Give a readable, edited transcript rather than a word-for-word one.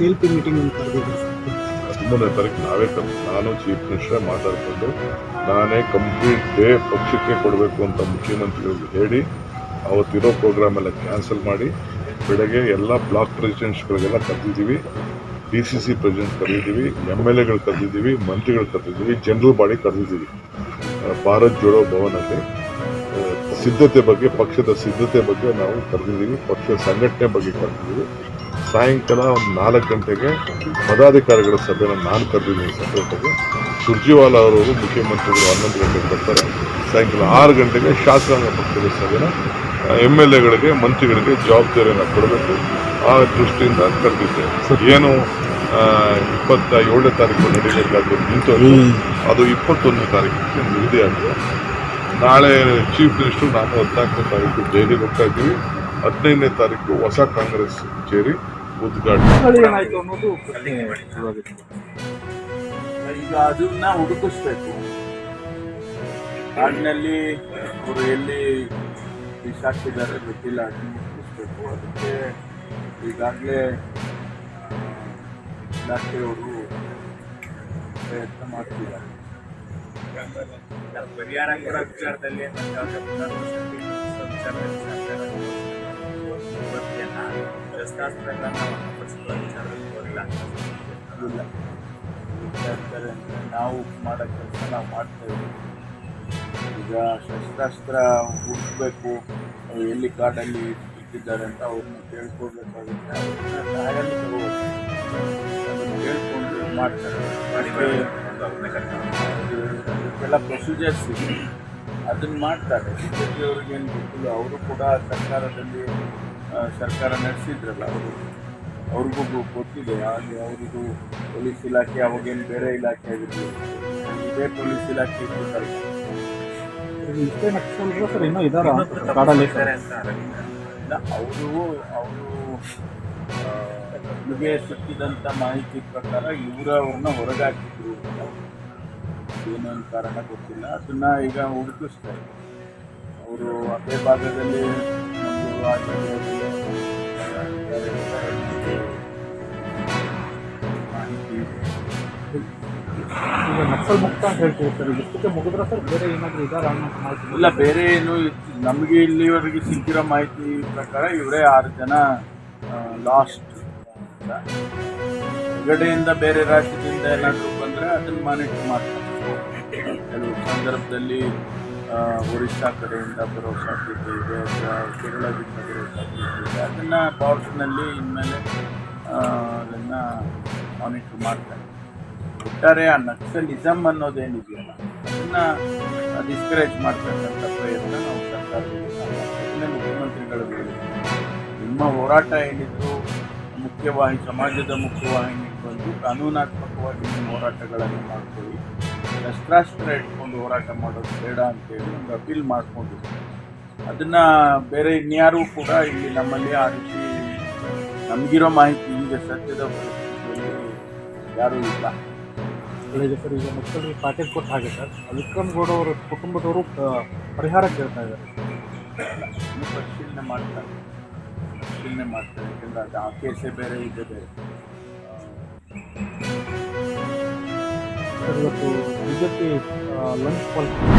CLP meeting ಅಂತ ಕರೆದಿದ್ದೀವಿ sir. 13ನೇ ತಾರೀಕು ನಾನು ಚೀಫ್ ಮಿನಿಸ್ಟರ್ ಮಾತಾಡಿಕೊಂಡು ನಾನೇ ಕಂಪ್ಲೀಟ್ ಡೇ ಪಕ್ಷಕ್ಕೆ ಕೊಡಬೇಕು ಅಂತ ಮುಖ್ಯಮಂತ್ರಿಗಳಿಗೆ ಹೇಳಿ ಅವತ್ತಿರೋ ಪ್ರೋಗ್ರಾಮ್ ಎಲ್ಲ ಕ್ಯಾನ್ಸಲ್ ಮಾಡಿ ಬೆಳಗ್ಗೆ ಎಲ್ಲ ಬ್ಲಾಕ್ ಪ್ರೆಸಿಡೆಂಟ್ಸ್ಗಳಿಗೆಲ್ಲ ಕರೆದಿದ್ದೀವಿ, DCC ಪ್ರೆಸಿಡೆಂಟ್ ಕರೆದಿದ್ದೀವಿ, MLAಗಳು ಕರೆದಿದ್ದೀವಿ, ಮಂತ್ರಿಗಳು ಕರೆದಿದ್ದೀವಿ, ಜನರಲ್ ಬಾಡಿ ಕರೆದಿದ್ದೀವಿ. ಭಾರತ್ ಜೋಡೋ ಭವನಲ್ಲಿ ಸಿದ್ಧತೆ ಬಗ್ಗೆ, ಪಕ್ಷದ ಸಿದ್ಧತೆ ಬಗ್ಗೆ ನಾವು ಕರೆದಿದ್ದೀವಿ, ಪಕ್ಷದ ಸಂಘಟನೆ ಬಗ್ಗೆ ಕರೆದಿದ್ದೀವಿ. ಸಾಯಂಕಾಲ ಒಂದು 4 ಗಂಟೆಗೆ ಪದಾಧಿಕಾರಿಗಳ ಸಭೆನ ನಾನು ಕರೆದಿದ್ದೀನಿ ಸೆಕ್ರೆಟರಿಗೆ. ಸುರ್ಜಿವಾಲಾ ಅವರು ಮುಖ್ಯಮಂತ್ರಿಗಳು 11 ಗಂಟೆಗೆ ಬರ್ತಾರೆ. ಸಾಯಂಕಾಲ 6 ಗಂಟೆಗೆ ಶಾಸಕಾಂಗ ಪಕ್ಷದ ಸಭೆನ MLAಗಳಿಗೆ, ಮಂತ್ರಿಗಳಿಗೆ ಜವಾಬ್ದಾರಿಯನ್ನು ಕೊಡಬೇಕು. ಆ ದೃಷ್ಟಿಯಿಂದ ಕರೆದಿದ್ದೆ. ಏನು 27ನೇ ತಾರೀಕು ನಡೀಬೇಕಾದ್ರೆ ನಿಂತು ಅದು 21ನೇ ತಾರೀಕಿಗೆ ನಿಗದಿಯಾಗಿದೆ. ನಾಳೆ ಚೀಫ್ ಮಿನಿಸ್ಟರ್ ನಾನು 14ನೇ ತಾರೀಕು ದೆಹಲಿಗೆ ಹೋಗ್ತಾ ಇದ್ದೀವಿ. 15ನೇ ತಾರೀಕು ಹೊಸ ಕಾಂಗ್ರೆಸ್ ಕಚೇರಿ ಉದ್ಘಾಟನೆ. ಏನಾಯ್ತು ಅನ್ನೋದು ಈಗ ಅದನ್ನ ಹುಡುಕಿಸ್ಬೇಕು. ಕಾಡಿನಲ್ಲಿ ಅವರು ಎಲ್ಲಿ ಬಿಸಾಕಿದ್ದಾರೆ ಗೊತ್ತಿಲ್ಲ, ಅದನ್ನ ಹುಡುಕಿಸ್ಬೇಕು. ಅದಕ್ಕೆ ಈಗಾಗಲೇ ಇಲಾಖೆಯವರು ಪ್ರಯತ್ನ ಮಾಡ್ತಿದ್ದಾರೆ. ಪರಿಹಾರ ಕೊಡೋ ವಿಚಾರದಲ್ಲಿ ಶಸ್ತ್ರಾಸ್ತ್ರಗಳನ್ನು ವಶಪಡಿಸಿಕೊಳ್ಳೋ ವಿಚಾರದಲ್ಲಿ ಇಲ್ಲ. ನಾವು ಮಾಡೋ ಕೆಲಸ ನಾವು ಮಾಡ್ತೇವೆ. ಈಗ ಶಸ್ತ್ರಾಸ್ತ್ರ ಹುಡುಕಬೇಕು, ಎಲ್ಲಿ ಕಾಡಲ್ಲಿ ಇಟ್ಟಿದ್ದಾರೆ ಅಂತ ಅವ್ರನ್ನ ಕೇಳ್ಕೊಳ್ಬೇಕಾಗುತ್ತೆ. ಅವ್ರನ್ನ ಸಹಾಯನೂ ತಗೋಬೇಕು, ಅದನ್ನು ಕೇಳ್ಕೊಂಡು ಮಾಡ್ತಾರೆ. ಅದಕ್ಕೆಲ್ಲ ಪ್ರೊಸೀಜರ್ಸ್ ಇದೆ, ಅದನ್ನು ಮಾಡ್ತಾರೆ. BJP ಅವ್ರಿಗೇನು ಗೊತ್ತಿಲ್ಲ, ಅವರು ಕೂಡ ಸರ್ಕಾರ ನಡೆಸಿದ್ರಲ್ಲ, ಅವ್ರಿಗೂ ಗೊತ್ತಿದೆ. ಹಾಗೆ ಅವ್ರಿಗೂ ಪೊಲೀಸ್ ಇಲಾಖೆ ಅವಾಗೇನು ಬೇರೆ ಇಲಾಖೆ ಆಗಿರಲಿಲ್ಲ, ಇದೇ ಪೊಲೀಸ್ ಇಲಾಖೆ ಇಟ್ಟಿದ್ದಾರೆ. ಇಷ್ಟೇ ನಕ್ಸಲ್ರು ಸರ್ ಇನ್ನೂ ಇದ್ದಾರಾ ಕಾಡಲ್ಲಿ? ಅವರು ನಿಮಗೆ ಸಿಕ್ಕಿದಂಥ ಮಾಹಿತಿ ಪ್ರಕಾರ ಅವ್ರನ್ನ ಹೊರಗೆ ಹಾಕಿದ್ರು. ಏನೇನು ಕಾರಣ ಗೊತ್ತಿಲ್ಲ, ಅದನ್ನ ಈಗ ಹುಡುಕಿಸ್ತಾರೆ. ಅವರು ಅದೇ ಭಾಗದಲ್ಲಿ ಮಾಹಿತಿ ಈಗ ನಕ್ಸಲ್ ಮುಕ್ತ ಅಂತ ಹೇಳ್ತೀವಿ ಸರ್, ಇಷ್ಟಕ್ಕೆ ಮುಗಿದ್ರೆ ಸರ್ ಬೇರೆ ಏನಾದರೂ ಇದ್ದಾರಾ ಅನ್ನೋ ಮಾಹಿತಿ ಇಲ್ಲ. ಬೇರೆ ಏನು ನಮಗೆ ಇಲ್ಲಿವರೆಗೆ ಸಿಕ್ಕಿರೋ ಮಾಹಿತಿ ಪ್ರಕಾರ ಇವರೇ 6 ಜನ ಲಾಸ್ಟ್. ಹೊರಗಡೆಯಿಂದ ಬೇರೆ ರಾಜ್ಯದಿಂದ ಏನಾದರೂ ಬಂದರೆ ಅದನ್ನು ಮಾನಿಟರ್ ಮಾಡ್ತಾರೆ. ಕೆಲವು ಸಂದರ್ಭದಲ್ಲಿ ಒರಿಸ್ಸಾ ಕಡೆಯಿಂದ ಬರೋ ಸಾಧ್ಯತೆ ಇದೆ, ಅಥವಾ ಕೇರಳದಿಂದ ಬರೋ ಸಾಧ್ಯತೆ ಇದೆ. ಅದನ್ನು ಬಾರ್ಡ್ಸ್ನಲ್ಲಿ ಇನ್ಮೇಲೆ ಅದನ್ನು ಮಾನಿಟರ್ ಮಾಡ್ತಾರೆ. ಒಟ್ಟಾರೆ ಆ ನಕ್ಸಲಿಸಮ್ ಅನ್ನೋದೇನಿದೆಯಲ್ಲ ಅದನ್ನು ಡಿಸ್ಕರೇಜ್ ಮಾಡ್ತಕ್ಕಂಥ ಪ್ರಯತ್ನ ನಾವು ಸರ್ಕಾರದಲ್ಲಿ ಮುಖ್ಯಮಂತ್ರಿಗಳು ನಿಮ್ಮ ಹೋರಾಟ ಏನಿದ್ರು ಸಮಾಜದ ಮುಖ್ಯವಾಹಿನಿಗೆ ಬಂದು ಕಾನೂನಾತ್ಮಕವಾಗಿ ನಿಮ್ಮ ಹೋರಾಟಗಳನ್ನು ಮಾಡ್ಕೊಳ್ಳಿ, ಶಸ್ತ್ರಾಸ್ತ್ರ ಇಟ್ಕೊಂಡು ಹೋರಾಟ ಮಾಡೋದು ಬೇಡ ಅಂತೇಳಿ ಒಂದು ಅಪೀಲ್ ಮಾಡ್ಕೊಂಡಿದ್ವಿ. ಅದನ್ನು ಬೇರೆ ಇನ್ಯಾರೂ ಕೂಡ ಇಲ್ಲಿ ನಮ್ಮಲ್ಲಿ ಆ ರೀತಿ ನಮಗಿರೋ ಮಾಹಿತಿ ಈಗ ಸದ್ಯದ ಪರಿಸ್ಥಿತಿಯಲ್ಲಿ ಯಾರೂ ಇಲ್ಲ. ಈಗ ಸರ್ ಈಗ ನಕ್ಸಲ್ರಿಗೆ ಪ್ಯಾಕೇಜ್ ಕೊಟ್ಟ ಹಾಗೆ ಸರ್ ವಿಕ್ರಮ್ ಗೌಡ ಅವರ ಕುಟುಂಬದವರು ಪರಿಹಾರ ಕೇಳ್ತಾ ಇದ್ದಾರೆ. ಪರಿಶೀಲನೆ ಮಾಡ್ತಾರೆ, ಯಾಕೆಂದರೆ ಅದು ಆ ಕೇಸೇ ಬೇರೆ ಇದೆ ಬೇರೆ. ಸರ್ ಇವತ್ತು BJP ಲಂಚ್ ಕಾಲ್